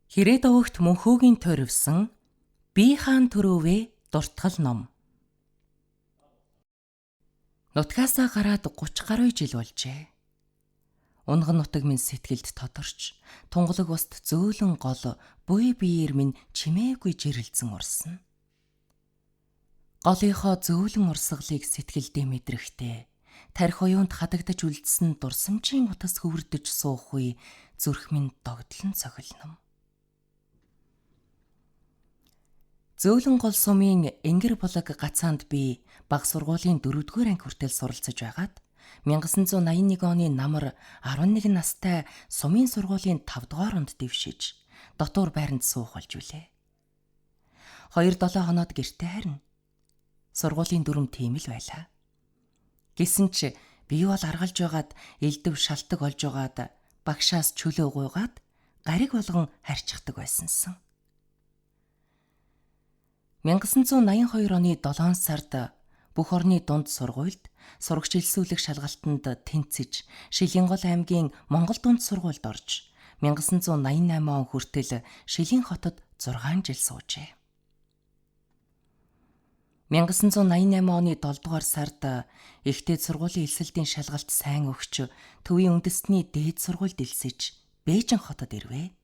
Хэрээд овогт мөнхөөгийн төрөвсөн бие хаан төрөвөө дуртгал ном. Нутгаасаа гараад 30 гаруй жил болжээ. Унган нутаг минь сэтгэлд тодорч, тунгалаг уст зөөлөн гол буй биеэр минь чимээгүй жирэлзэн урсна. Голынхоо зөөлөн урсгалыг сэтгэлдээ мэдрэхтэй, тарих уюунд хадагдаж үлдсэн дурсамжийн утас хөвөрдөж суух үе зүрх минь догдлон цохилном. Зөөлөн гол сумын Энгэр булаг гацаанд би баг сургуулийн 4-р анги хүртэл суралцаж байгаад 1981 оны намар 11 настай сумын сургуулийн 5-р онд дэвшиж дотуур байранд суух болж үлээ. 2-7 хоноод гэртээ харна. Сургуулийн дүрм тийм л байлаа. Гэсэн ч би бол аргалж байгаад элдэв шалтак олж байгаад багшаас чөлөө гуйгаад гариг болгон харьчихдаг байсансан. 1982 оны 7 сард бүх орны дунд сургуульд сурагч элсүүлэх шалгалтанд тэнцэж Шилэнгол аймгийн Монгол дунд сургуульд орж 1988 он хүртэл Шилэн хотод 6 жил суужээ. 1988 оны 7 дугаар сард ихтэй сургуулийн элсэлтийн шалгалт сайн өгч төвийн үндэстний дээд сургуульд элсэж Бээжин хотод ирвэ.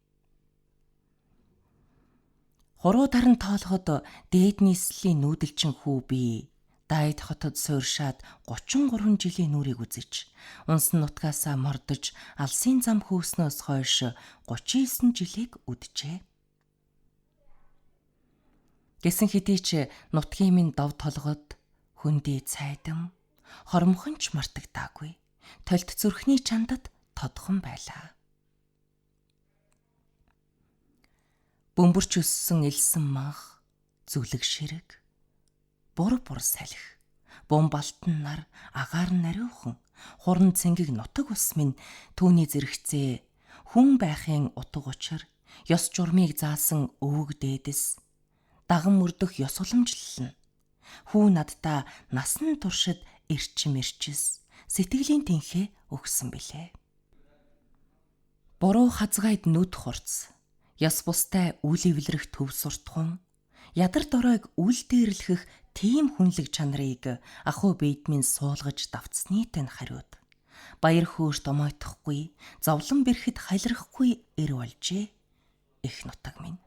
Хуруу таран тоолоход дээд нийслэлийн нүүдэлчин хүү би Дайд хотод суурьшаад 33 жилийн нүрийг үзэж, унсан нутгаасаа мордож алсын зам хөөснөөс хойш 39 жилийг үджээ. Гэсэн хэдий ч нутгийн минь дов толгод хүндий цайдам, хоромхон ч мартагдаагүй. Толт зүрхний чандад тодхон байлаа. Бөмбөрч өссөн элсэн манх, зүлэг ширэг, бур салхи, бум балтан нар, агаар нариухан, хуран цэнгэг нутаг ус минь түүний зэрэгцээ хүн байхын утга учир, ёс журмыг заасан өвөг дээдэс, даган мөрдөх ёс уламжлал нь, хүү наддаа насан туршид эрчим эрчис, сэтгэлийн тэнхээ өгсөн билээ. Буруу хазгайд нүд хурц, яс бустай үл эвлэрэх төв суртахун, ядар доройг үл дээрлэх тийм хүнлэг чанарыг ахуй бийд минь суулгаж давтсны тань хариуд. Баяр хөөрт омойтохгүй, зовлон бэрхэд халирахгүй эр болжээ их нутаг минь.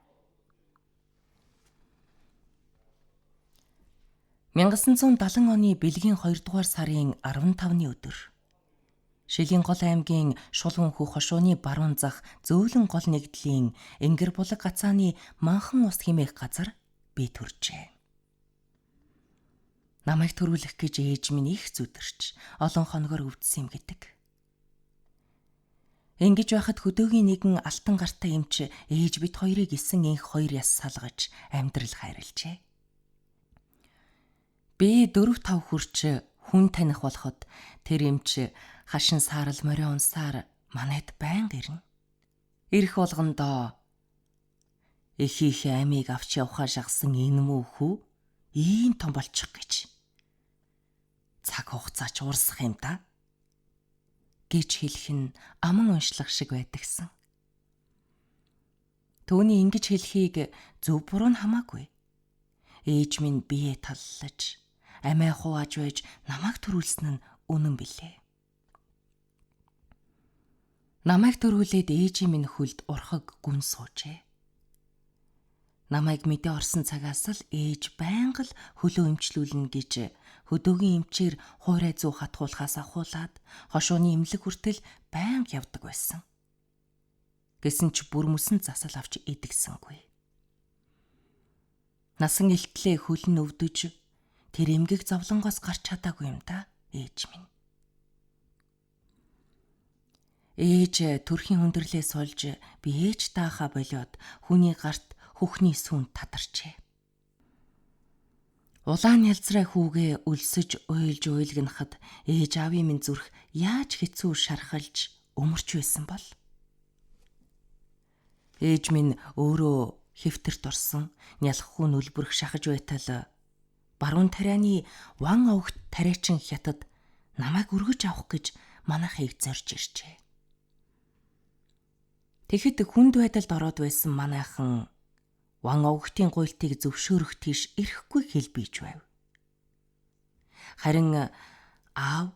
1970 оны бэлгийн 2 дугаар сарын 15-ны өдөр Шилэнгол аймгийн Шулган хөх хошууны баруун зах зөөлөн гол нэгдлийн Энгэр булаг гацааны манхан ус хэмээх газар би төржээ. Намайг төрүүлэх гэж ээж минь их зүдэрч олон хоногор өвдсөн юм гэдэг. Ингэж байхад хөдөөгийн нэгэн алтан гартай эмч ээж бит хоёрыг исэн инх 2 яс салгаж амьдрал хайрлжээ. Би 4-5 хүрч хүн таних болоход тэр эмч хашин саарал морио унсаар манайд байнга ирнэ. Ирэх болгондоо эхийнхээ амийг авч явхаа шахсан энэ мүү хүү ийм том болчих гэж. Цаг хугацаач урсах юм да гэж хэлэх нь аман уншлах шиг байдагсан. Төвний ингэж хэлхийг зөв буруу нь хамаагүй. Ээж минь бие таллаж, амиа хувааж байж намайг төрүүлсэн нь үнэн билээ. Намайг төрүүлээд ээжийн минь хөлд урхаг гүн суужээ. Намайг мэдээ орсон цагаас л ээж байнга л хөлөө эмчлүүлнэ гэж хөдөөгийн эмчээр хуурай зүү хатгуулахаас ахуулаад хошууны эмнэлэг хүртэл байнга явдаг байсан. Гэсэн ч бүр мөсөн засал авч идэгсэнгүй. Насан илтлээ хөл нь өвдөж тэр эмгэг зовлонгоос гарч чадаагүй юм да ээж минь. Ээж төрхийн хүндрэлээс олж би ээж таахаа болоод хүний гарт хөхний сүн тадарчээ. Улаан ялзрай хүүгээ өлсөж уйлж уйлгнахад ээж аавын минь зүрх яаж хэцүү шархалж өмөрч байсан бол. Ээж минь өөрөө хэвтэрт орсон нялххүү нүлбэрх шахаж байтал баруун тарианы ван овогт тариачин хятад намайг өргөж авах гэж манайхыг зорж иржээ. Тэгэхэд хүнд байдалд ороод байсан манайхан ван овогтын гуйлтыг зөвшөөрөх тийш ирэхгүй хэлбийж байв. Харин аав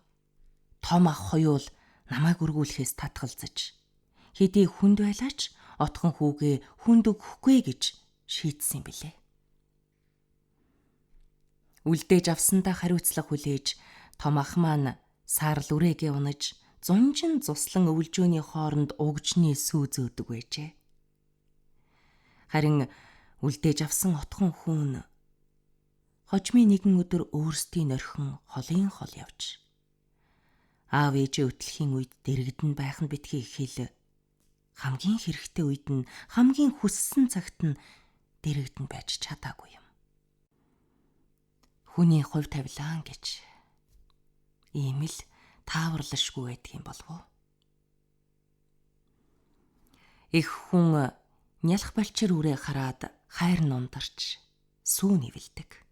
том ах хоёул намайг өргүүлэхээс татгалзаж хэдий хүнд байлаач отхон хүүгээ хүнд өгөхгүй гэж шийдсэн билээ. Үлдээж авсандаа хариуцлага хүлээж том ах маань саарл үрээгээ унаж зунжин цуслан өвлжөөний хооронд угжны сүү зөөдөг байжээ. Харин үлдээж авсан отхон хүүн хожмын нэгэн өдөр өөрсдийн орхин холын хол явж аав ээжээ өтлөхийн үед дэрэгдэн байх нь битгий хэл хамгийн хэрэгтэй үед нь хамгийн хүссэн цагт нь дэрэгдэн байж чадаагүй юм. Хүний хувь тавилан гэж ийм л тааварлашгүй байдаг юм болов уу? Их хүн нялх балчир үрээ хараад хайр нундарч сүү нэвэлдэг.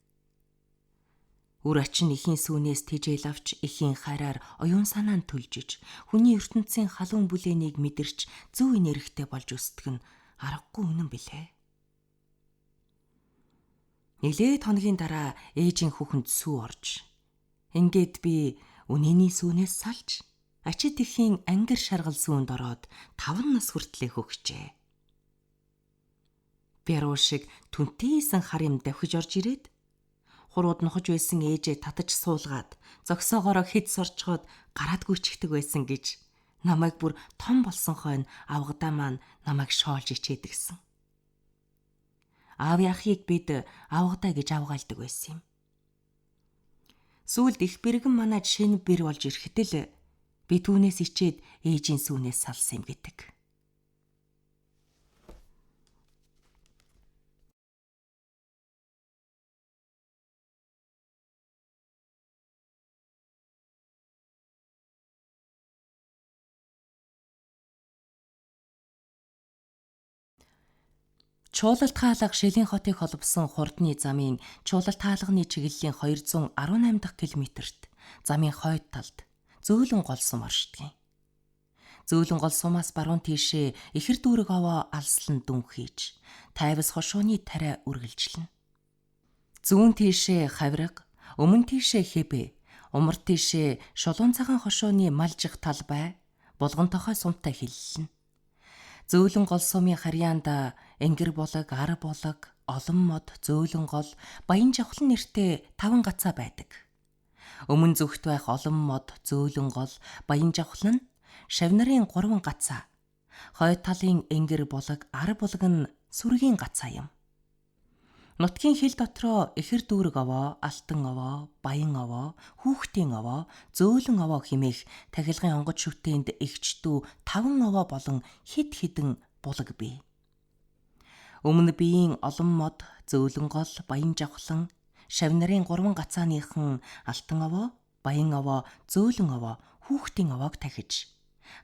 Үр ачин ихийн сүүнээс тижээл авч ихийн хайраар оюун санаанд төлжиж хүний ертөнцийн халуун бүлээнийг мэдэрч зөв энергитэй болж өсдөг нь аргагүй үнэн билээ. Нэлээд хоногийн дараа ээжийн хүүхэнд сүү орж ингээд би үнэний сүүнээс салж ачид ихийн ангир шаргал сүүнд ороод 5 нас хүртлэх хөгжээ. Бяруу шиг түнтэйсэн хар юм давхиж орж ирээд хурууд нохож байсан ээжээ татаж суулгаад зогсоогоороо хэд сорчхоод гараад гүйчихдэг байсан гэж намайг бүр том болсон хойно авгадаа маань намайг шоолж ичээдэг гисэн. Аавын ахыг бид авгадаа гэж авгаалдаг байсан юм. Сүүлд их бэргэн манад шинэ бэр болж ирэхдээ л би түүнээс ичээд ээжийн сүүнээс салсан юм гэдэг. Чуулалт хаалга Шилийн хотыг холбосон хурдны замын чуулалт хаалганы чиглэлийн 218 дахь километрт замын хойд талд зөөлөн гол сум оршдог. Зөөлөн гол сумаас баруун тийшээ ихэр дүүрэг овоо алслан дүн хийж, тайвас хошууны тариа үргэлжлэнэ. Зүүн тийшээ хавирга, өмнө тийшээ хэбэ, умар тийшээ шулуун цагаан хошууны малжих талбай, булган тохой сумтай хиллэлнэ. Зөөлөн гол сумын харьяанд энгэр булаг, ар булаг, олон мод, зөөлөн гол, баян жавхлан нэртэй 5 гацаа байдаг. Өмнө зүгт байх олон мод, зөөлөн гол, баян жавхлан нь шавнарын 3 гацаа. Хойд талын энгэр булаг, ар булаг нь сүргийн гацаа юм. Нутгийн хил дотроо ихэр дүүрэг овоо, алтан овоо, баян овоо, хүүхдийн овоо, зөөлөн овоо хэмээх тахилгын онгод шүтээнд эгчдүү 5 овоо болон хэд хэдэн булаг бий. Өмнө биеийн олон мод, зөөлөн гол, баян жавхлан, шавнарын 3 гацааныхан алтан овоо, баян овоо, зөөлөн овоо, хүүхдийн овоог тахиж,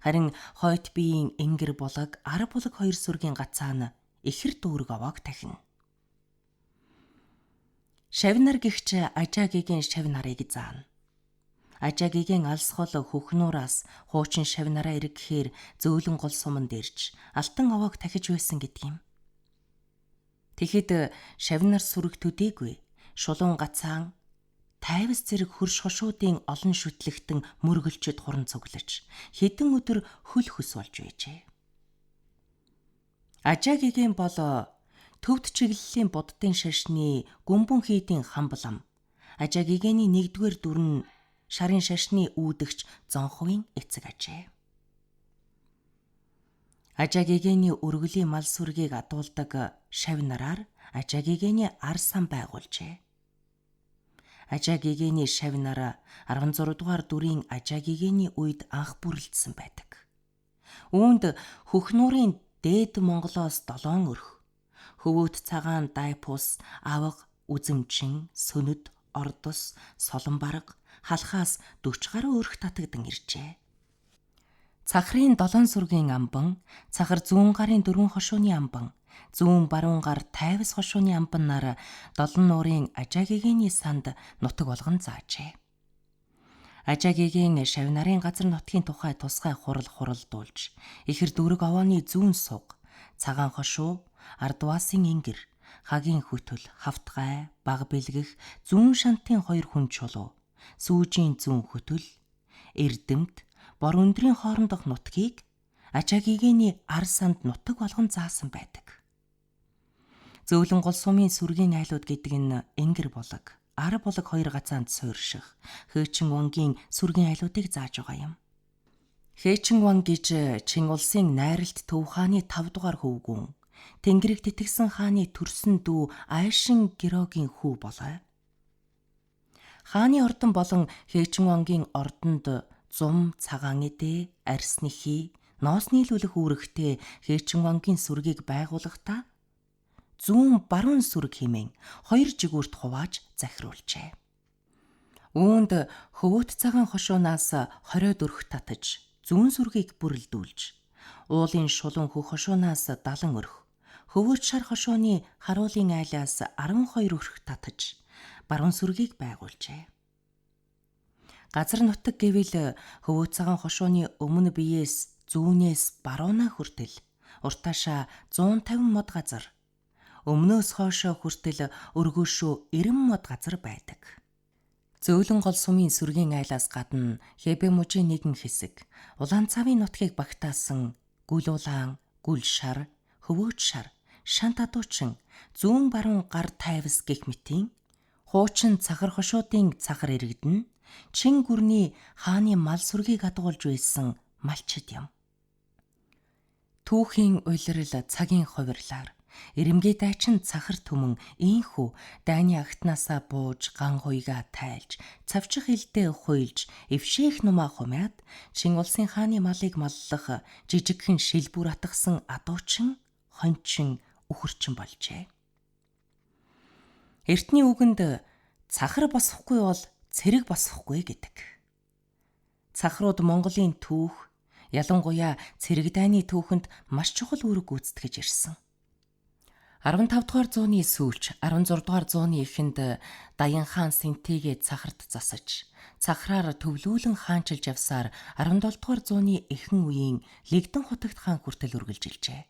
харин хойд биеийн энгэр булаг, ар булаг 2 сүргийн гацаа нь ихэр дүүрэг овоог тахина. Шавнар гихч ажаагигийн шавнарыг заана. Ажаагигийн алсхол хөхнуураас хуучин шавнараа эргэхээр зөөлөн гол суманд ирж алтан овоог тахиж байсан гэдэг юм. Тэгэхэд шавнар сүрэг төдийгүй шулуун гацаан тайвас зэрэг хөрш хошуудын олон шүтлэгтэн мөргөлчөд хуран цуглаж хэдэн өдөр хөл хөс болж байжээ. Ажаагигийн бол төвд чиглэлийн буддын шашны гүмбэн хийдийн хамблам. Ажаагигийн 1-р дүр нь шарын шашны үүдэгч Зонховын эцэг ажээ. Ажаагигийн өргөлийн мал сүргийг адуулдаг шавнараар Ажаагигийн ар сан байгуулжээ. Ажаагигийн шавнар 16 дугаар дүрийн Ажаагигийн үед анх бүрлдсэн байдаг. Үүнд хөхнуурын дээд Монголоос 7 өрх, хөвөөт цагаан дайпус, авга, үзэмчин, сөнөд, ордос, солон барга, халхаас 40 гаруй өрх татагдан иржээ. Цахрын 7 сүргийн амбан, цахар зүүн гарын 4 хошууны амбан, зүүн баруун гар тайвас хошууны амбан нар 7 нуурын Ажаагигийн санд нутаг болгон заажээ. Ажаагийн шавь нарын газар нутгийн тухай тусгай хуралдуулж, ихэр дүүрэг овооны зүүн суг, цагаан хошуу, ардваасын ингэр, хагийн хүтэл, хавтгай, баг бэлгэх, зүүн шантын 2 хүн чулуу, сүүжийн зүүн хөтөл, эрдэмт, бор өндрийн хоорондох нутгийг Ажаагийн ар санд нутаг болгон заасан байдаг. Зөөлөн гол сумын сүргийн айлууд гэдэг нь Энгэр булаг, ар булаг 2 газаанд суурьших, Хээчин вангийн сүргийн айлуудыг зааж байгаа юм. Хээчин ван гэж Чин улсын найралт төв хааны 5 дугаар хөвгүүн, Тэнгэрийг тэтгсэн хааны төрсөн дүү Айшин Герогийн хүү болоо. Хааны ордон болон Хээчин вангийн ордонд зум, цагаан эдээ, арсны хий, ноос нийлүүлэх үүрэгтэй Хээчин вангийн сүргийг байгуулахдаа зүүн баруун сүрэг хэмээн 2 жигүүрт хувааж захируулжээ. Үүнд хөвөөт цагаан хошуунаас 20 дөрөх татаж зүүн сүргийг бүрэлдүүлж, уулын шулуун хөх хошуунаас 70 өрх, хөвөөт шар хошууны харуулын айлаас 12 өрх татаж баруун сүргийг байгуулжээ. Газар нутаг гэвэл хөвөөт цагаан хошууны өмнө биеэс зүүнээс баруунаа хүртэл уртаашаа 150 мод газар, өмнөөс хоошоо хүртэл өргөөшөө 90 мод газар байдаг. Зөөлөн гол сумын сүргийн айлаас гадна Хебе мужийн нэгэн хэсэг, улаан цавын нутгийг багтаасан гүл улаан, гүл шар, хөвөөт шар, шант адуучин, зүүн баруун гар тайвас гэх мэтийн хуучин цахар хошуудын цахар иргэдэн Чин гүрний хааны мал сүргийг адуулж байсан малчид юм. Түүхийн улирал цагийн хувирлаар эрэмгийн дайчин цахар түмэн ийхүү дайны агтнаасаа бууж ган хуйгаа тайлж, цавчих илдээ хуйлж, эвшээх нумаа хумяад Чин улсын хааны малыг маллах жижигхэн шилбүр атгсан адуучин, хончин, үхэрчин болжээ. Эртний үгэнд цахар босохгүй бол цэрэг босохгүй гэдэг. Цахрууд Монголын түүх, ялангуяа цэрэг дайны түүхэнд маш чухал үүрэг гүйцэтгэж ирсэн. 15 дугаар зууны сүүлч 16 дугаар зууны эхэнд Даян хаан Сэнтигээ цахарт засаж, цахраар төвлүүлэн хаанчилж явсаар 17 дугаар зууны эхэн үеийн Лэгдэн хотогт хаан хүртэл үргэлжилжээ.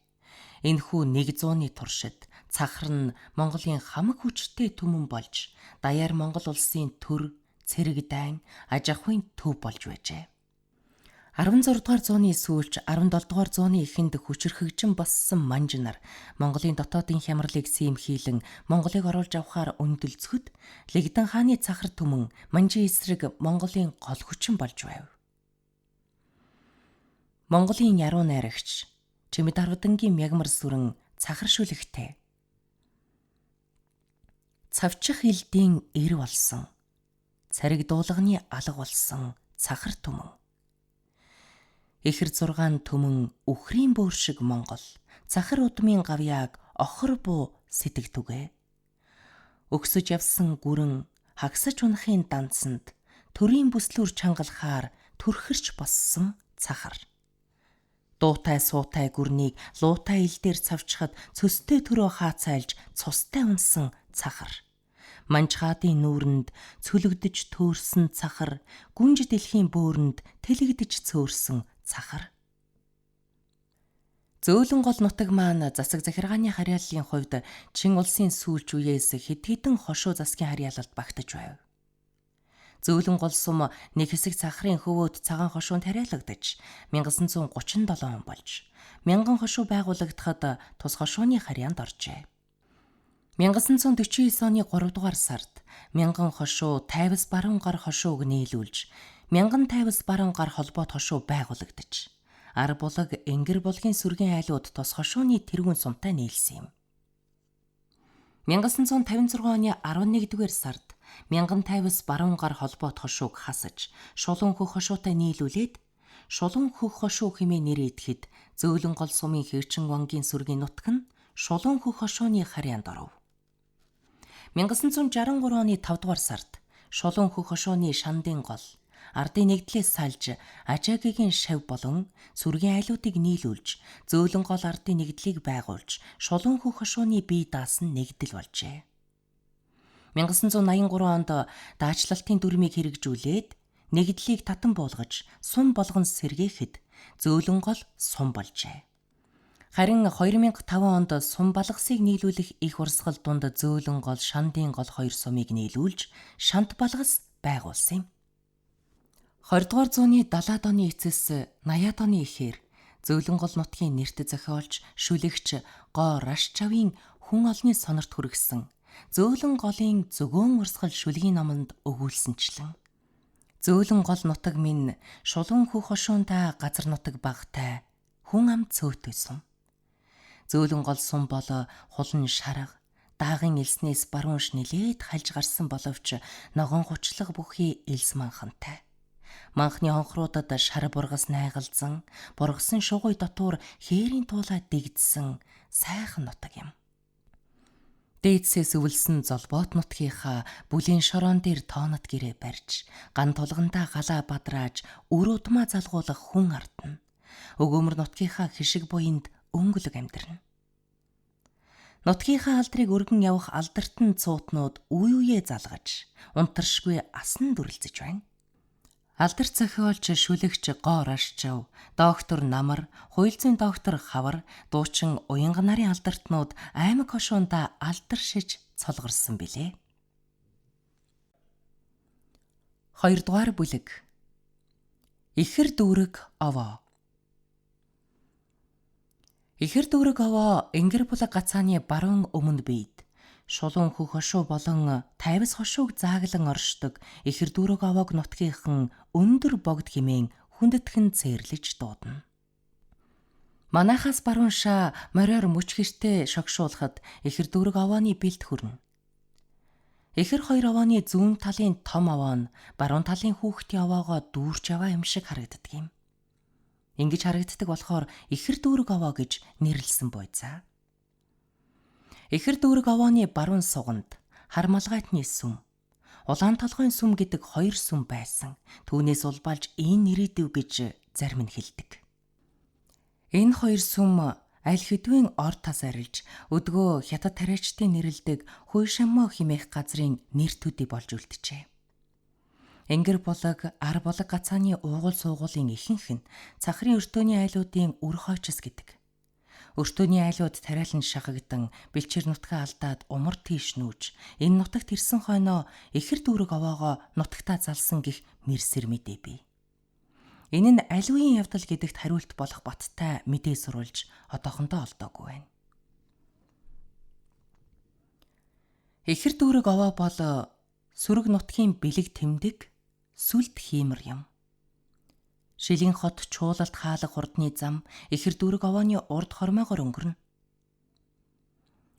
Энэхүү 100-ны туршид цахар нь Монголын хамаг хүчтэй түмэн болж, даяар Монгол улсын төр, цэрэг дайн, аж ахуйн төв болж байжээ. 16 дугаар зууны сүүлч 17 дугаар зууны эхэнд хүчрхэгжин боссон манж нар Монголын дотоодын хямралыг сиймхийлэн Монголыг оруулж авахаар өндөлцөхөд Лэгдэн хааны цахар түмэн манжийн эсрэг Монголын гол хүчин болж байв. Монголын яруу найрагч Чимэд Арвдангийн мягмар сүрэн цахар шүлэгтэй. Цавчих илдийн эр болсон, цариг дуулганы алга болсон цахар түмэн. Эхэр 6 түмэн үхрийн бөөр шиг Монгол, цахар удмын гавьяаг охор буу сэтгтүгэ. Өгсөж явсан гүрэн хагсаж унахын дансанд төрийн бүслүүр чангалахаар төрхөрч боссон цахар. Дуутай суутай гүрнийг луутай ил дээр цавчхад цөстэй төрөө хаацайлж цустай унсан цахар. Манчгаадын нүүрэнд цөлөгдөж төөрсөн цахар, гүнж дэлхийн бөөрөнд тэлэгдэж цөөрсөн цахар. Зөөлөн гол нутаг маань засаг захиргааны харьяаллын хувьд Чин улсын сүүлч үеэс хэд хэдэн хошуу засгийн харьяалалд багтаж байв. Зөөлөн гол сум нэг хэсэг цахрын хөвөөд цагаан хошуунд харьяалагдаж 1937 он болж 1000 хошуу байгуулагдахад тус хошууны харьяанд оржээ. 1949 оны 3 дугаар сард 1000 хошуу тайвас баруун гар хошууг нийлүүлж 1000 тайвас баруун гар холбоот хошуу байгуулагдаж ар булаг Энгэр булгийн сүргийн айлууд тус хошууны тэргүүн сумтай нийлсэн юм. 1956 оны 11-р сард 1000 тайвас баруун гар холбоот хошууг хасаж шулуун хөх хошуутай нийлүүлээд шулуун хөх хошуу хэмээн нэрийдэхэд Зөөлөн гол сумын Хээчин вангийн сүргийн нутаг нь шулуун хөх хошууны харьяанд оров. 1963 оны 5 дугаар сард шулуун хөх хошууны Шандын гол ардын нэгдлээс салж Ажаагийн шав болон сүргийн айлуудыг нийлүүлж Зөөлөн гол ардын нэгдлийг байгуулж шулуун хөх хошууны бие даасан нэгдэл болжээ. 1983 онд даачлалтын дүрмийг хэрэгжүүлээд нэгдлийг татан буулгаж сум болгон сэргээхэд зөөлөн гол сум болжээ. Харин 2005 онд сум балгасыг нийлүүлэх их урсгал дунд зөөлөн гол, шандын гол хоёр сумыг нийлүүлж шант балгас байгуулсан юм. 20 дугаар зууны 70-аад оны эцэс 80-аад оны эхээр зөөлөн гол нутгийн нэрт зохиолч, шүлэгч Гоо Рашчавын хүн олны сонорт хүргэсэн зөөлөн голын зөвгөөн урсгал шүлгийн номонд өгүүлсэнчлэн зөөлөн гол нутаг минь шулуун хөх хошуунтай газар нутаг багтай хүн ам цөөтэй сум. Зөөлөн гол сум бол хулан шарга, даагын элснээс баруунш нилээд хальж гарсан боловч ногоон гучлаг бүхий элс манхантай. Манхны хонхруудад шар бургас найгалзан, бургасан шугуй дотуур хээрийн туулаа дэгдсэн сайхан нутаг юм. Дээдсээс өвлсөн золбоот нутгийнхаа бүлийн шороон дээр тоонот гэрээ барьж, ган тулгандаа галаа бадрааж, үр удмаа залгуулах хүн ардна. Өгөөмөр нутгийнхаа хишиг буйнд өнгөлөг амьдрна. Нутгийнхаа алдрыг өргөн явах алдартан цуутнууд үе үе залгаж, унтаршгүй асан дүрлзэж байна. Алдарт зохиолч, шүлэгч Гоо Рашчав, доктор Намар, хуйлзын доктор Хавар, дуучин Уянга нарын алдартнууд аймаг хошуундаа алдаршиж цолгорсон билээ. 2 дугаар бүлэг. Ихэр дүүрэг овоо. Ихэр дүүрэг овоо Энгэр булаг гацааны баруун өмнө бийд шулуун хөх хошуу болон тайвас хошууг зааглан оршдог ихэр дүүрэг овоог нутгийнхан өндөр богд хэмээн хүндэтгэн цээрлэж дуудана. Манайхаас баруун шаа мориор мөч гэртээ шогшуулахад ихэр дүүрэг овооны бэлд хүрнэ. Ихэр хоёр овооны зүүн талын том овоо нь баруун талын хүүхдийн овоогоо дүүрч яваа юм шиг харагддаг юм. Ингэж харагддаг болохоор ихэр дүүрэг овоо гэж нэрлсэн бойцаа. Ихэр дүүрэг овооны баруун суганд хармалгайтны сүм, улаан толгойн сүм гэдэг хоёр сүм байсан. Түүнээс улбалж энэ нэрийдэв гэж зарим нь хэлдэг. Энэ хоёр сүм аль хэдвэн ор тас арилж өдгөө хятад тариачдын нэрлдэг Хуйшаммо хэмээх газрын нэр төдий болж үлджээ. Энгэр булаг, ар булаг гацааны уугуул суугуулын ихэнх нь цахрын өртөөний айлуудын үр хойчос гэдэг. Өртөөний айлууд тариалан шахагдан бэлчээр нутгаа алдаад умар тийш нүүж энэ нутагт ирсэн хойноо ихэр дүүрэг овоогоо нутагтаа залсан гих мэрсэр мэдээ бий. Энэ нь аливын явдал гэдэгт хариулт болох баттай мэдээ сурулж одоохондоо олдоогүй байна. Ихэр дүүрэг овоо бол сүрэг нутгийн бэлэг тэмдэг сүлд хиймэр юм. Шилийн хот чуулалт хаалга хурдны зам ихэр дүүрэг овооны урд хормоогоор өнгөрнө.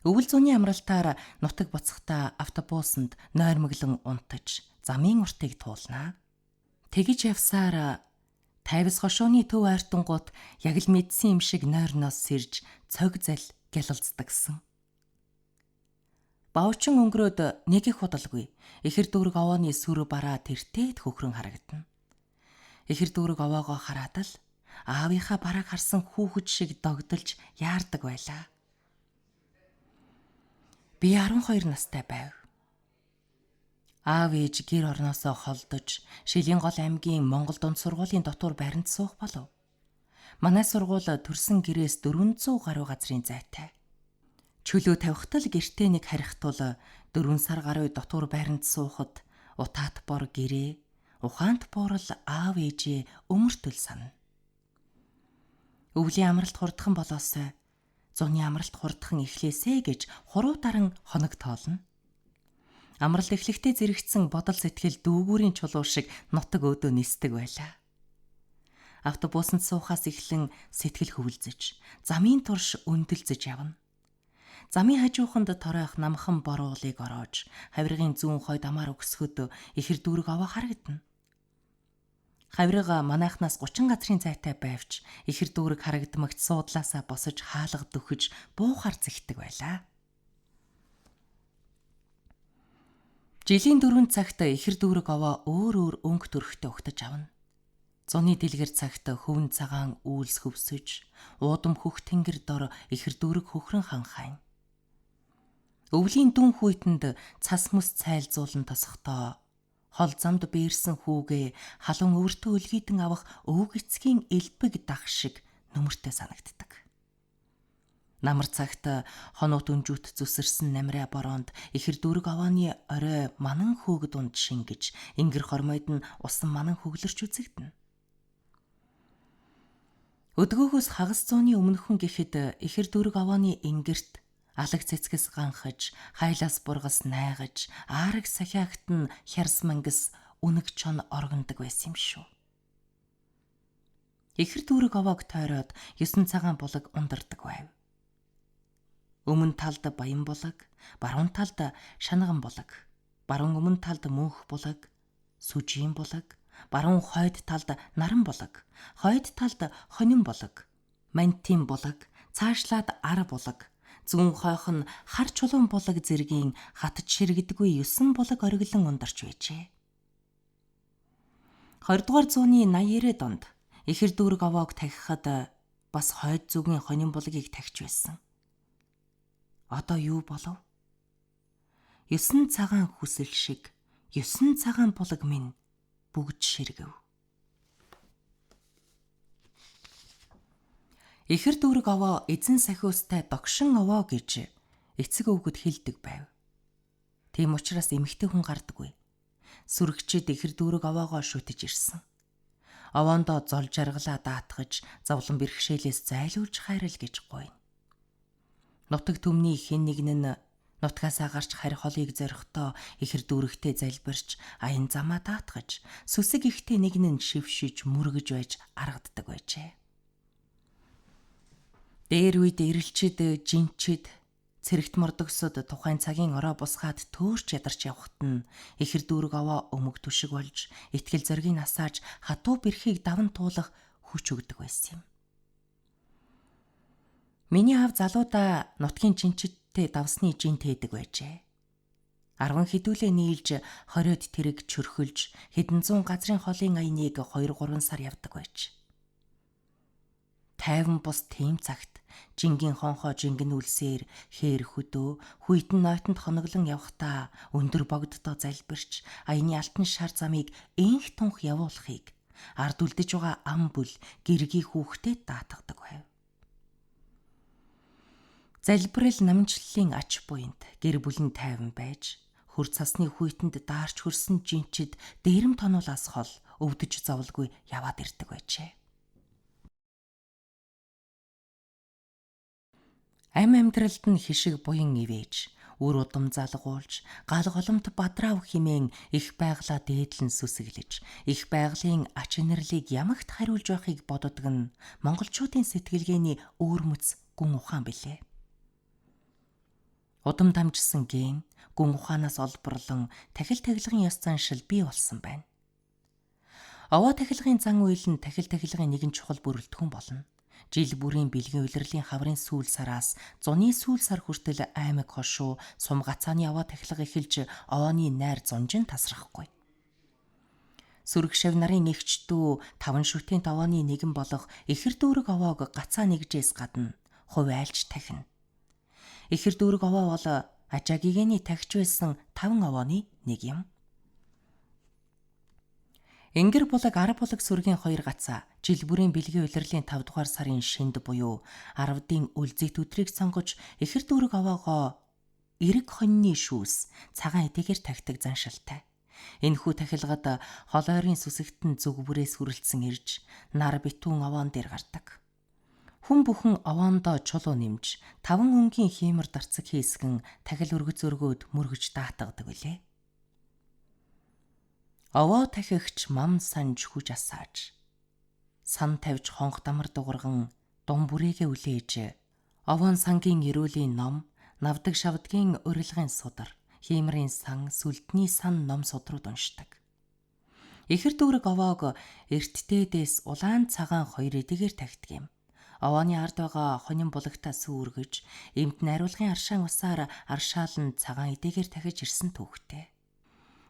Өвөл зуны амралтаар нутаг буцахдаа автобусанд нойрмоглон унтаж замын уртыг туулнаа. Тэгж явсаар тайвас хошооны төв айртангууд яг л мэдсэн юм шиг нойрноос сэрж цог зал гялалцдагсан. Бавчин өнгөрөөд нэг их худалгүй ихэр дүүрэг овооны сүр бараа тэртээд хөхрөн харагдана. Ихэр дүүрэг овоогоо хараад л аавынхаа барааг харсан хүүхэд шиг догдолж яардаг байлаа. Би 12 настай байв. Аав ээж гэр орноосоо холдож Шилийн гол аймгийн Монгол дунд сургуулийн дотор баримт суух болов. Манай сургууль төрсэн гэрээс 400 гаруй газрын зайтай. Чөлөө тавихтал гэртээ нэг харихтул 4 сар гаруй дотор баримт суухад утаат бор гэрээ, ухаант буурал аав ээжээ өмөртөл сана. Өвлийн амралт хурдхан болоосой зуны амралт хурдхан эхлээсэ гэж хуруу даран хоног тоолно. Амралт эхлэхдээ зэрэгцсэн бодол сэтгэл дүүгүүрийн чулуу шиг нутаг өөдөө нисдэг байлаа. Автобусанд суухаас эхлэн сэтгэл хөвөлзөж, замын турш өндөлзөж явна. Замын хажууханд торойх намхан боруулыг ороож, хавиргын зүүн хойд амаар өгсгөд ихэр дүүрэг овоо харагдана. Хавирга манайхнаас 30 газрын зайтай байвч ихэр дүүрэг харагдмагт суудлаасаа босож хаалга дөхөж буухаар зихдэг байлаа. Жилийн 4 цагт ихэр дүүрэг овоо өөр өнгө төрхтэй угтаж авна. Зуны дэлгэр цагт хөвн цагаан үйлс хөвсөж, уудам хөх тэнгэр дор ихэр дүүрэг хөхрөн ханхайн. Өвлийн дүн хүйтэнд цас мэс цайлзуулан тосохдоо Хол замд бээрсэн хүүгээ халуун өвөртөө өлгийдэн авах өвөг эцгийн элбэг дах шиг нүмертэй санагддаг. Намар цагт хоноод өнжүүт зүсэрсэн намраа бороонд ихэр дүүрэг овооны орой манан хүүг дунд шингэж, ингэр хормойд нь усан манан хөглөрч үзэгдэнэ. Өдгөөгөөс хагас зууны өмнөхөн гэхэд ихэр дүүрэг овооны ингэрт алаг цэцгэс ганхаж, хайлаас бургас найгаж, аараг сахиагт нь хярс мангас үнэг чон оргондог байсан юм шүү. Ихэр дүүрэг овоог тойроод 9 цагаан булаг ундардаг байв. Өмнө талд баян булаг, баруун талд шанаган булаг, баруун өмнө талд мөнх булаг, сүжийн булаг, баруун хойд талд наран булаг, хойд талд хонин булаг, мантин булаг, цаашлаад ар булаг, зүүн хойх нь хар чулуун булаг зэргийн хатж ширэгдэггүй 9 булаг ориглон ундарч байжээ. 20 дугаар зууны 80-90 донд ихэр дүүрэг овоог тахихад бас хойд зүгийн хонин булагийг тахиж байсан. Одоо юу болов? 9 цагаан хүсэл шиг 9 цагаан булаг минь бүгд ширгэв. Ихэр дүүрэг овоо эзэн сахиустай догшин овоо гэж эцэг өвгөд хэлдэг байв. Тийм учраас эмэгтэй хүн гардаггүй. Сүрэгчид ихэр дүүрэг овоогоо шүтэж ирсэн. Овоондоо зол жаргалаа даатгаж, зовлон бэрхшээлээс зайлуулж хайрал гэж гуйна. Нутаг төмний хэн нэгэн нь нутгаасаа гарч харь холыг зорихдоо ихэр дүүрэгтэй залбирч, аян замаа даатгаж, сүсэг ихтэй нэгэн нь шившиж мөргөж байж аргаддаг байжээ. Дээр үед ирэлчид, жинчид, цэрэгт мордогсод тухайн цагийн ороо бусгаад төөрч ядарч явхад нь ихэр дүүрэг овоо өмг түшиг болж, итгэл зоргийг насааж хатуу бэрхийг даван туулах хүч өгдөг байсан юм. Миний аав залуудаа нутгийн жинчидтэй давсны жинт хийдэг байжээ. 10 хэдүүлээ нийлж 20-од тэрэг чөрхөлж хэдэн зуун газрын холын аяныг 2-3 сар явдаг байж. 50 бус тийм цагт жингийн хонхоо жингэн үлсээр хээр хөдөө хүйтэн нойтонд хоноглон явхдаа өндөр богддоо залбирч аяны алтан шар замыг энх тунх явуулахыг ард үлдэж байгаа ам бүл гэргийн хүүхдэд даатгадаг байв. Залбирал намжлалын ач буйнд гэр бүлэн тайван байж хөр цасны хүйтэнд даарч хөрсөн жинчид дээрэм тонуулаас хол өвдөж зовлгүй яваад ирдэг байжээ. Ам амьдралд нь хишиг буян ивэж, үр удам залгуулж, гал голомт бадрав химэн их байглаа дээдлэн сүсэглэж, их байгалийн ач инэрлийг ямагт хариулж байхыг боддог нь монголчуудын сэтгэлгээний өөрмөц гүн ухаан билээ. Удам дамжсан ген, гүн ухаанаас олборлон тахил тахилгын ёс заншил бий болсон байна. Овоо тахилгын зан үйл нь тахил тахилгын нэгэн чухал бүрэлдэхүүн болно. Жил бүрийн бэлгийн улирлын хаврын сүүл сараас зуны сүүл сар хүртэл аймаг хошуу сум гацааны овоо тахилга эхэлж овооны найр зунжин тасрахгүй. Сүрэг шав нарын эгчдүү 5 шүтээнд овооны нэгэн болох ихэр дүүрэг овоог гацаа нэгжээс гадна хувь айлч тахина. Ихэр дүүрэг овоо бол Ажаагигэний тахиж байсан 5 овооны нэг юм. Ингэр булаг 10 булаг сүргийн 2 гацаа жил бүрийн бэлгийн улирлын 5 дугаар сарын шинд буюу 10-ын үлзийт өдрийг сонгож ихэр дүүрэг овоогоо эрэг хоньны шүүс цагаан эдэгээр тахидаг заншилтай. Энэхүү тахилгад холойрын сүсэгтэн зүг бүрээс хүрэлцэн ирж нар битүүн овоон дээр гардаг. Хүн бүхэн овоондоо чулуу нэмж 5 өнгийн хиймэр дарцаг хийсгэн тахил өргөц өргөөд мөргөж даатгадаг үлээ. Овоо тахигч мам санж хүж асааж сан тавьж хонх дамар дугарган дум бүрээгээ үлээж овоон сангийн эрүүлийн ном, навдаг шавдгийн урилгын судар, хиймрийн сан, сүлдний сан ном судрууд уншдаг. Ихэр дүүрэг овоог эрттдээс улаан цагаан 2 эдэгээр тахидаг юм. Овооны ард байгаа хонин булагтаа сүүргэж, эмт найруулгын аршаан усаар аршаалн цагаан эдэгээр тахиж ирсэн түүхтэй.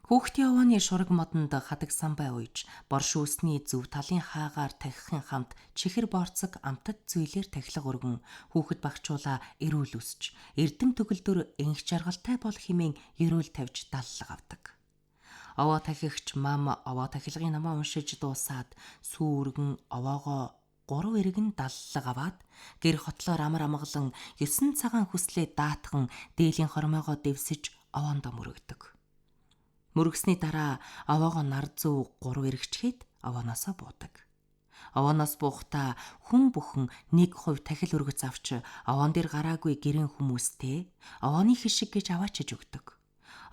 Хүүхдийн овооны шураг модонд хадаг самбай уйж, бор шүүсний зөв талын хаагаар тахихын хамт чихэр борцог амтад зөөлөр тахилга өргөн хүүхэд багчуулаа эрүүл өсч, эрдэм төгөлдөр энх жаргалтай бол химэн ерөөл тавьж даллаг авдаг. Овоо тахигч мам овоо тахилгын намаа уншиж дуусаад сүүргэн овоогоо 3 эргэн даллаг аваад гэр хотлоор амар амгалан 9 цагаан хүслээ даатхан дээлийн хормоогоо дэвсэж овоондоо мөрөгдөг. Мөргсний дараа овоогоо нар зүү 3 эргчгээд овооноосоо буудаг. Овооноос буухтаа хүн бүхэн 1% тахил өргөц авч овоон дээр гараагүй гэрэн хүмүүстэй овооны хишиг гэж аваачиж өгдөг.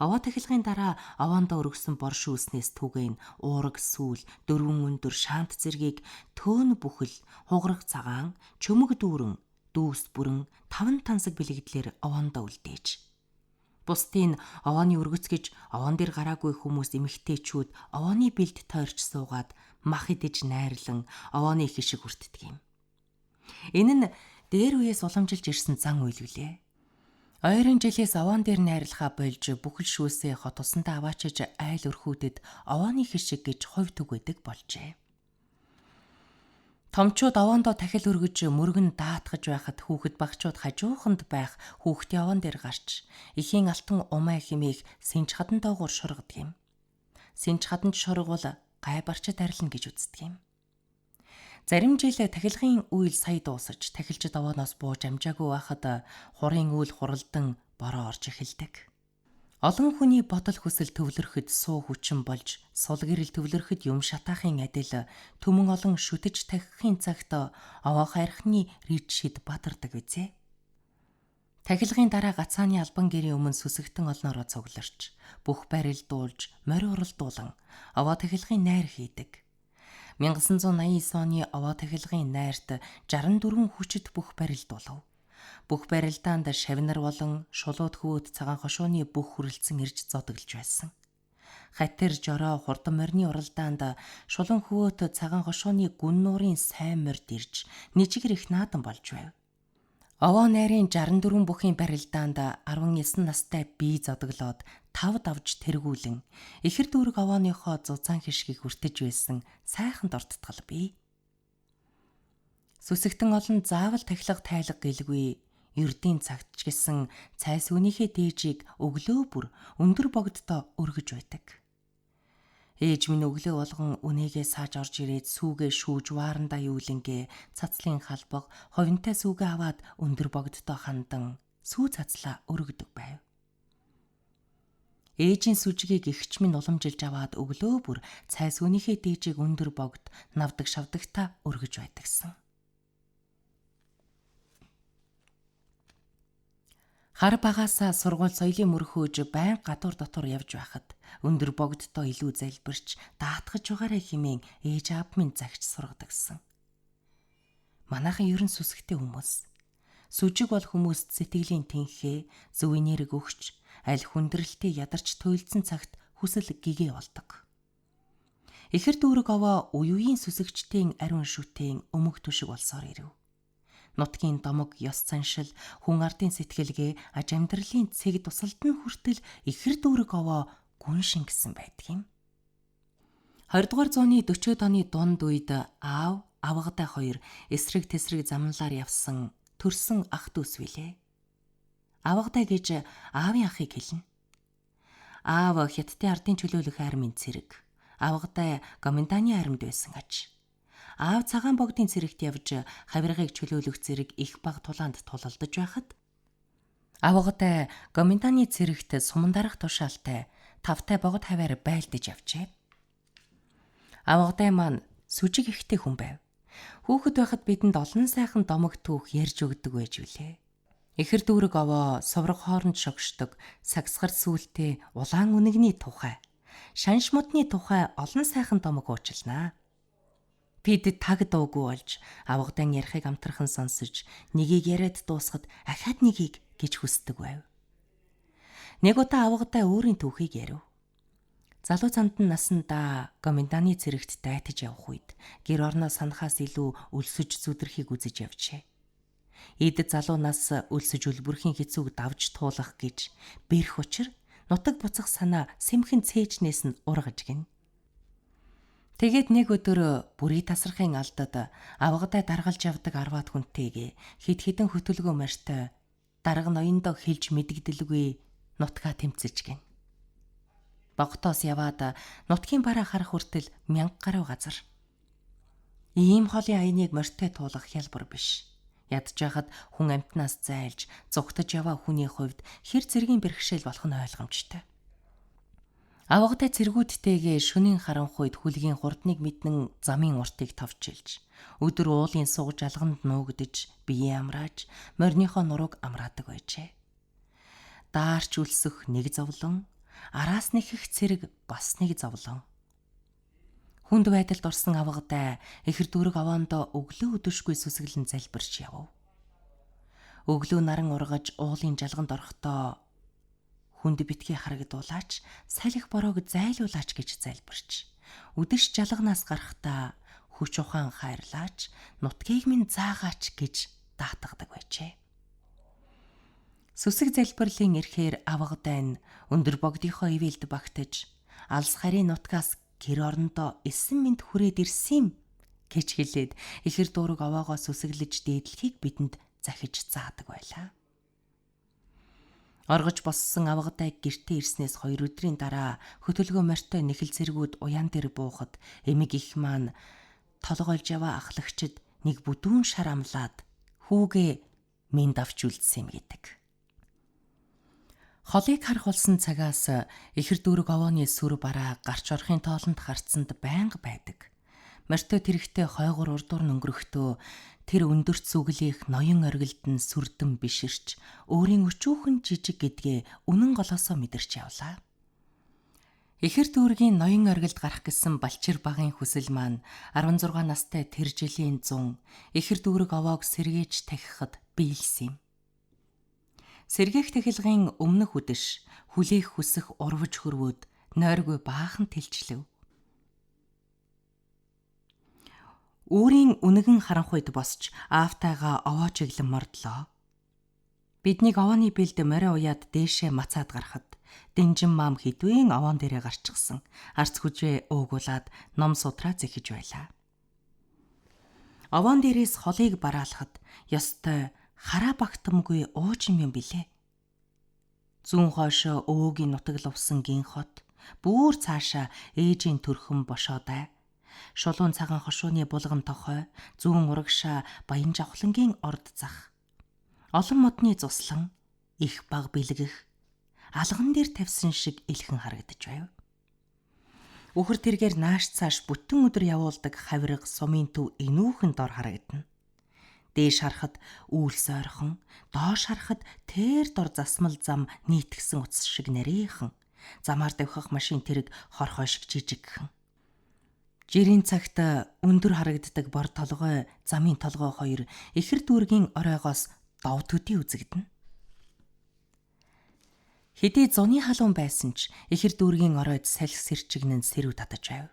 Овоо тахилгын дараа овоондоо өргөсөн борш үүснээс түгээн уураг сүүл, дөрвөн өндөр шаант зэргийг төөн бүхэл, хугарах цагаан, чөмөг дүүрэн, дүүс бүрэн 5 тансаг бэлэгдлэр овоондоо үлдээж. Бусдын овооны өргөц гэж овоон дээр гараагүй хүмүүс эмэгтэйчүүд овооны бэлд тойрч суугаад мах идэж найрлан овооны хишиг хүртдэг юм. Энэ нь дээр үеэс уламжилж ирсэн зан үйл үлээ. Ойрын жилээс овоон дээр найрлахаа болж бүхэл шүүсээ хот усандаа аваачиж айл өрхүүдэд овооны хишиг гэж хувь түгээдэг болжээ. Томчууд овоондоо тахил өргөж мөргөн даатгаж байхад хүүхэд багчууд хажууханд байх хүүхдийн овоон дээр гарч эхийн алтан умаа химээх сэнж хадан доогуур шургадаг юм. Сэнж хаданд шургавал гай барчид арилна гэж үздэг юм. Зарим жил тахилгын үйл сая дуусаж тахилчид овооноос бууж амжаагүй байхад хурын үйл хуралдан бороо орж эхэлдэг. Олон хүний бодол хүсэл төвлөрөхөд суу хүчин болж сул гэрэл төвлөрөхөд юм шатаахын адил төмөн олон шүтэж тахихын цагт овоо хайрхны рид шид бадардаг үзье. Тахилгын дараа гацааны албан гэрийн өмнө сүсэгтэн олноороо цугларч бүх барил дуулж морь уралдуулан овоо тахилгын найр хийдэг. 1989 оны овоо тахилгын найрт 64 хүчит бүх барил дуулав. Бүх барилдаанд шавнар болон шулууд хөвөт цагаан хошууны бүх хүрэлцэн ирж зодоглож байсан. Хатир жороо хурдан морины уралдаанд шулан хөвөт цагаан хошууны гүн нуурын сайн морьд ирж нэжигэр их наадан болж байв. Овоо найрын 64 бүхийн барилдаанд 19 настай бие зодоглоод 5 давж тэргүүлэн ихэр дүүрэг овооныхоо зузаан хишгийг хүртэж байсан сайхан дорттгал бий. Сүсэгтэн олон заавал тахилга тайлга гэлгүй ердийн цагт ч гэсэн цайс үнийхээ дээжийг өглөө бүр өндөр богддоо өргөж байдаг. Ээж минь өглөө болгон үнийгээ сааж орж ирээд сүүгээ шүүж ваарандаа юулэнгээ цацлын халбаг ховинтой сүүгээ аваад өндөр богддоо хандан сүү цацлаа өргөдөг байв. Ээжийн сүжгийг эгч минь уламжилж аваад өглөө бүр цайс үнийхээ дээжийг өндөр богд навдаг шавдагтаа өргөж байдагсан. Хар багаасаа сургууль соёлын мөрхөөж байн гадуур дотор явж байхад өндөр богддоо илүү залбирч даатгаж байгаарай хэмээн ээж аав минь загч сургадагсан. Манайхан ерөн сүсгтэй хүмүүс. Сүжиг бол хүмүүст сэтгэлийн тэнхээ, зөв энерги өгч, аль хүндрэлтээ ядарч туйлдсан цагт хүсэл гэгээ болдог. Ихэр дүүрэг овоо уюуийн сүсэгчдийн ариун шүтэн өмг түшиг болсоор ирэв. Нутгийн домог ёс заншил, хүн ардын сэтгэлгээ, аж амьдралын цэг тусалд нь хүртэл ихэр дүүрэг овоо гүн шингэсэн байдаг юм. 20 дугаар зууны 40-од оны дунд үед аав, авгатай хоёр эсрэг тэсрэг замналаар явсан төрсөн ах дүүс билээ. Авгатай гэж аавын ахыг хэлнэ. Аав хятадын ардын чөлөөлөх армийн цэрэг, авгатай гоминдааны армид байсан аж. Аав цагаан богдын цэрэгт явж хавиргыг чөлөөлөх зэрэг их баг тулаанд тулалдаж байхад авгатай гоминдааны цэрэгт суман дарах тушаалтай тавтай богод хаваар байлдаж явжээ. Авгатай маань сүжиг ихтэй хүн байв. Хүүхэд байхад бидэнд олон сайхан домог түүх ярьж өгдөг байж билээ. Ихэр дүүрэг овоо сувраг хооронд шогшдог сагсгар сүултээ улаан үнэгний тухай, шанш модны тухай олон сайхан домог уучлнаа. Бид таг дуугүй болж авгадан ярихыг амтрахын сонсож нэгийг яриад дуусахад ахаад нэгийг гэж хүсдэг байв. Нэг удаа авгатай өөрийн түүхийг ярив. Залуу цамдан насандаа гоминдааны цэрэгт дайтаж явх үед гэр орноо санахаас илүү өлсөж зүдэрхийг үзэж явжээ. Эд залуу нас өлсөж үлбүрхийн хэцүүг давж туулах гэж бэрх учир нутаг буцах санаа сэмхэн цээжнээс нь ургаж гин. Тэгээд нэг өдөр бүрий тасрахын алдад авгатай даргалж явдаг 10-аад хүнтэйгээ хэд хэдэн хөтөлгөө мартай дарга ноёндоо хэлж мэдэгдэлгүй нутгаа тэмцэж гин. Богтоос яваад нутгийн бараа харах хүртэл 1000 гаруй газар. Ийм холын аяныг морьтой туулах хялбар биш. Ядж байхад хүн амтнаас зайлж, зугтаж яваа хүний хувьд хэр зэргийн бэрхшээл болох нь ойлгомжтой. Авгатай цэргүүдтэйгээ шөнийн харанхуйд хүлгийн хурдныг мэднэн замын уртыг товчилж, өдөр уулын суг жалганд нуугдж, биеэ амрааж, морьныхоо нурууг амраадаг байжээ. Даарч үлсэх нэг зовлон, араас нэхэх цэрэг бас нэг зовлон. Хүнд байдалд орсон авгатай эхэр дүүрэг овоондоо өглөө өдөршгүй сүсгэлэн залбирч яв. Өглөө наран ургаж уулын жалганд орохдоо хүнд битгий харагдуулаач, салхи бороог зайлуулаач гэж залбирч, үдэш жалганаас гарахдаа хүч ухаан хайрлаач, нутгийг минь заагаач гэж даатгадаг байжээ. Сүсэг залбирлын эрхээр авгатай нь өндөр богдынхоо ивэлд багтаж, алс харийн нутгаас гэр орондоо эсэн мэд хүрээд ирсэн гэж хэлээд эхэр дүүрэг овоогоо сүсэглэж дээдлэхийг бидэнд захиж заадаг байлаа. Оргож боссон авгатай гэртээ ирснээс 2 өдрийн дараа хөтөлгөө морьтой нэхэл цэргүүд уян дээр буухад эмэг их маань толгойлж яваа ахлагчид нэг бүдүүн шар амлаад хүүгээ минь давч үлдсэн юм гэдэг. Холыг харах болсон цагаас эхэр дүүрэг овооны сүр бараа гарч орохын тоолонд харцсанд байнга байдаг. Морьтой тэрэгтэй хойгор урдуур өнгөрөхдөө тэр өндөрт сүглийнх ноён оргилд нь сүрдэн биширч өөрийн өчүүхэн жижиг гэдгээ үнэн голоосоо мэдэрч явлаа. Эхэр дүүргийн ноён оргилд гарах гэсэн балчир багын хүсэл маань 16 настай тэр жилийн 100 эхэр дүүрэг овоог сэргээж тахихад биелсэн юм. Сэргээх тахилгын өмнөх үдэш хүлээх хүсэх урвж хөрвөөд нойргүй баахан тэлчлэв. Өөрийн үнэгэн харанхуйд босч аавтайгаа овоо чиглэн мордлоо. Биднийг овооны бэлд морио уяад дээшээ мацаад гарахад Дэнжин маам хідвэн овоон дээрээ гарчихсан. Арц хүжээ уугуулад ном судраа зэхэж байлаа. Овоон дээрээс холыг бараалахад ёстой хараа багтамгүй ууж юм билээ. Зүүн хойшоо өвөөгийн нутаг лувсан гин хот, бүр цаашаа ээжийн төрхөн бошоодай. Шулуун цагаан хошууны булгам тохой, зүүн урагшаа баян жавхлангийн орд зах. Олон модны цуслан, их баг бэлгэх, алган дээр тавьсан шиг илхэн харагдаж байв. Үхэр тэргээр нааш цааш бүтэн өдөр явуулдаг хавирга сумын төв энүүхэн дор харагдана. Дээш харахад үйлс ойрхон, доош харахад тэр дор засмал зам нийтгсэн утас шиг нарийнхан, замаар давхах машин тэрэг хорхой шиг жижигхэн. Жирийн цагт өндөр харагддаг бор толгой, замын толгой хоёр эхэр дүүргийн оройгоос дов төдий үзэгдэнэ. Хэдий зуны халуун байсан ч эхэр дүүргийн оройд салхи сэрчигнэн сэрүү татаж байв.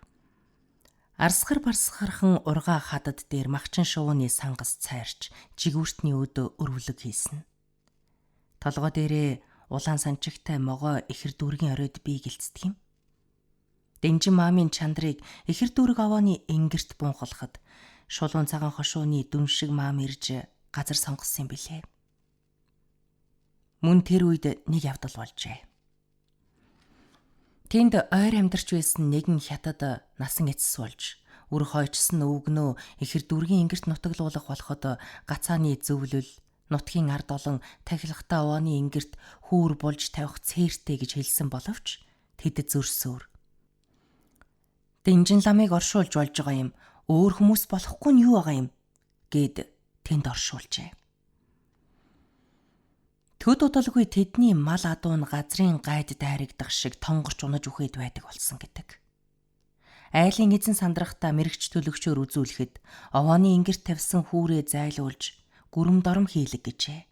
Арсгар барсгархан ургаа хадад дээр махчин шувууны сангас цайрч жигүүртний өдөө өрвөлөг хийсэн. Толгой дээрээ улаан санчигтай могой эхэр дүүргийн оройд бие гэлцдэг юм. Дэнжин маамын чандрыг эхэр дүүрэг овооны энгэрт бунхалахад шулуун цагаан хошууны дүн шиг маам ирж газар сонгосон юм билээ. Мөн тэр үед нэг явдал болжээ. Тэнд ойр амьдарч байсан нэгэн хятад насан эцэс болж үр хойчсон өвгнөө эхэр дүүргийн энгэрт нутаглуулах болоход гацааны зөвлөл нутгийн ард олон тахилгатай овооны энгэрт хүүр болж тавих цээртэй гэж хэлсэн боловч тэд зөрсөөр. Дэнжин ламыг оршуулж болж байгаа юм. Өөр хүмүүс болохгүй нь юу байгаа юм гэд тэнд оршуулжээ. Төд удалгүй тэдний мал адуу нь газрын гайд дайрагдах шиг тонгорч унаж үхээд байдаг болсон гэдэг. Айлын эзэн сандрахтаа мэрэгч төлөгчөөр үзүүлэхэд овооны энгэрт тавьсан хүүрээ зайлуулж гүрэм дором хийлэг гэжээ.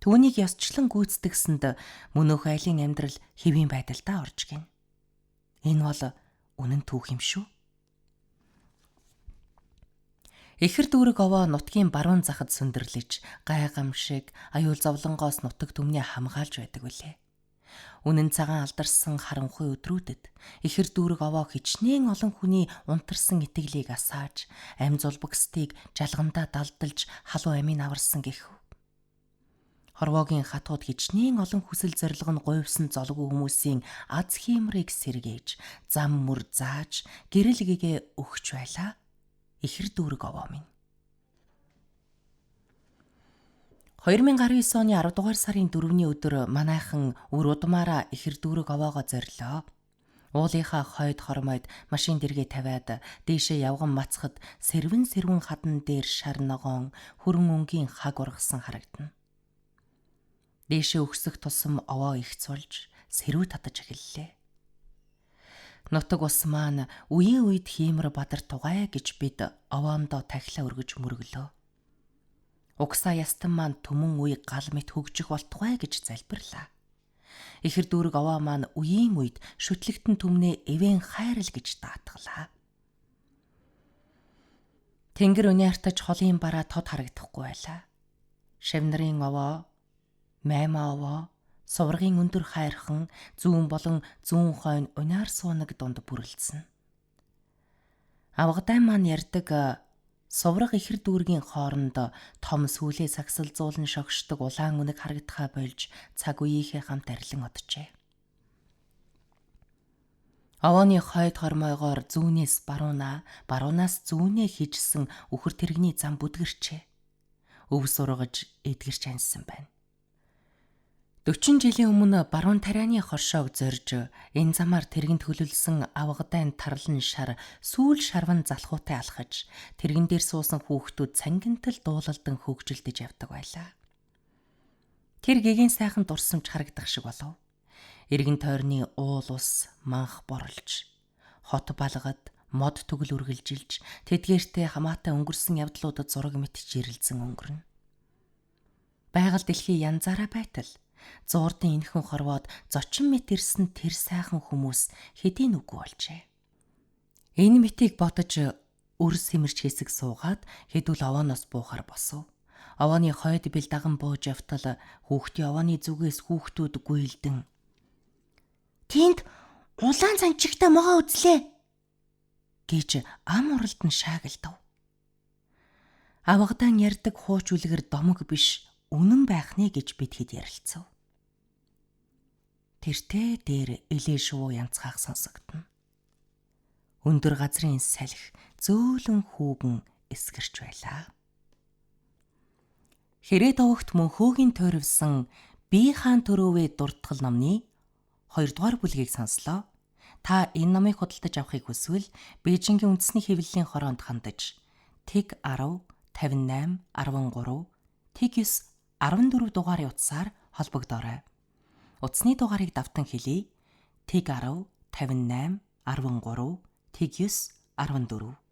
Түүнийг ёсчлон гүйцэтгсэнд мөнөөх айлын амьдрал хэвийн байдалтай орж гин. Энэ бол үнэн түүх юм шүү. Эхэр дүүрэг овоо нутгийн баруун захад сүндэрлэж, гай гамшиг, аюул зовлонгоос нутаг түмний хамгаалж байдаг үлээ. Үнэн цагаан алдарсан харанхуй өдрүүдэд эхэр дүүрэг овоо хичнээн олон хүний унтарсан итгэлийг асааж, ам зулбагстыг жалгандаа далдалж халуун амийг аварсан гэхв. Хорвоогийн хатууд хичнээн олон хүсэл зориг нь говьсон золгүй хүмүүсийн аз хиймрийг сэргээж, зам мөр зааж, гэрэл гэгээ өгч байлаа. Ихэр дүүрэг овоо минь. 2019 оны 10 дугаар сарын 4-ний өдөр манайхан үр удмаараа ихэр дүүрэг овоогоо зорилоо. Уулынхаа хойд хормойд машин дэргээ тавиад дээшээ явган мацхад сэрвэн хадан дээр шар ногоон хөрөн өнгийн хаг ургасан харагдана. Дээшээ өксөх тусам овоо их цулж сэрүү татаж эхэллээ. Нутаг ус маань үеийн үед хиймэр бадар тугай гэж бид овоондоо тахилаа өргөж мөрөглөө. Угсаа ястан маань төмөн үе гал мэт хөгжих болтугай гэж залбирлаа. Ихэр дүүрэг овоо маань үеийн үед шүтлэгтэн түмнээ эвэн хайрал гэж даатгалаа. Тэнгэр өнөө артаж холын бараа тод харагдахгүй байлаа. Шавнарын овоо, маймаа овоо, суврагын өндөр хайрхан, зүүн болон зүүн хойно унаар суунаг дунд бүрлдсэн. Авгадай маань ярддаг сувраг ихэр дүүргийн хооронд том сүлээ сагсалзуулан шогшдог улаан үнэг харагдахаа болж цаг үеийнхээ хамт арилан оджээ. Овооны хойд хормойгоор зүүнээс баруунаа, баруунаас зүүнээ хийжсэн үхэр тэрэгний зам бүдгэрчээ. Өв сургаж эдгэрч аньсан байна. 40 жилийн өмнө баруун тарианы хоршоог зорж энэ замаар тэрэгэн төлөлсөн авгадайн тарлан шар сүүл шарван залхуутай алхаж тэрэгэн дээр суусан хүүхдүүд цангинтал дуулалдан хөгжилдөж явдаг байлаа. Тэр гэгийн сайхан дурсамж харагдах шиг болов. Иргэн тойрны уул ус манх борлж, хот балгад мод төгөл үргэлжилж, тэдгээртээ хамаатай өнгөрсөн явдлуудад зураг мэт жирэлзэн өнгөрнө. Байгаль дэлхий янзаараа байтал зуурдын энхэн хорвоод зочин мэт ирсэн тэр сайхан хүмүүс хэдийн үгүй болжээ. Энэ мэтийг бодож өр сэмэрч хэсэг суугаад хэдүүл овооноос буухаар босов. Овооны хойд бил даган бууж явтал хүүхдийн овооны зүгээс хүүхдүүд гүйлдэн "Тэнд улаан цанчигтай могоо үзлээ" гэж ам уралд нь шаагилдав. Авгадан ярддаг хууч үлгэр домог биш үнэн байх нэ гэж бид хэд ярилцав. Тэртээ дээр элээ шувуу янцгаах сонсогдно. Өндөр газрын салхи зөөлөн хүүгэн эсгэрч байлаа. Хэрэг довогт мөнхөөгийн тойрвсон "Би хаан төрөвөө" дуртгал номны 2 дугаар бүлгийг сонслоо. Та энэ номыг худалдаж авахыг хүсвэл Бээжингийн үндэсний хэвлэлийн хороонд хандаж тэг 10 58 13 тэг 9 14 дугаарын утсаар холбогдоорой. Утасны дугаарыг давтан хэлье. тэг 10 58 13 тэг 9 14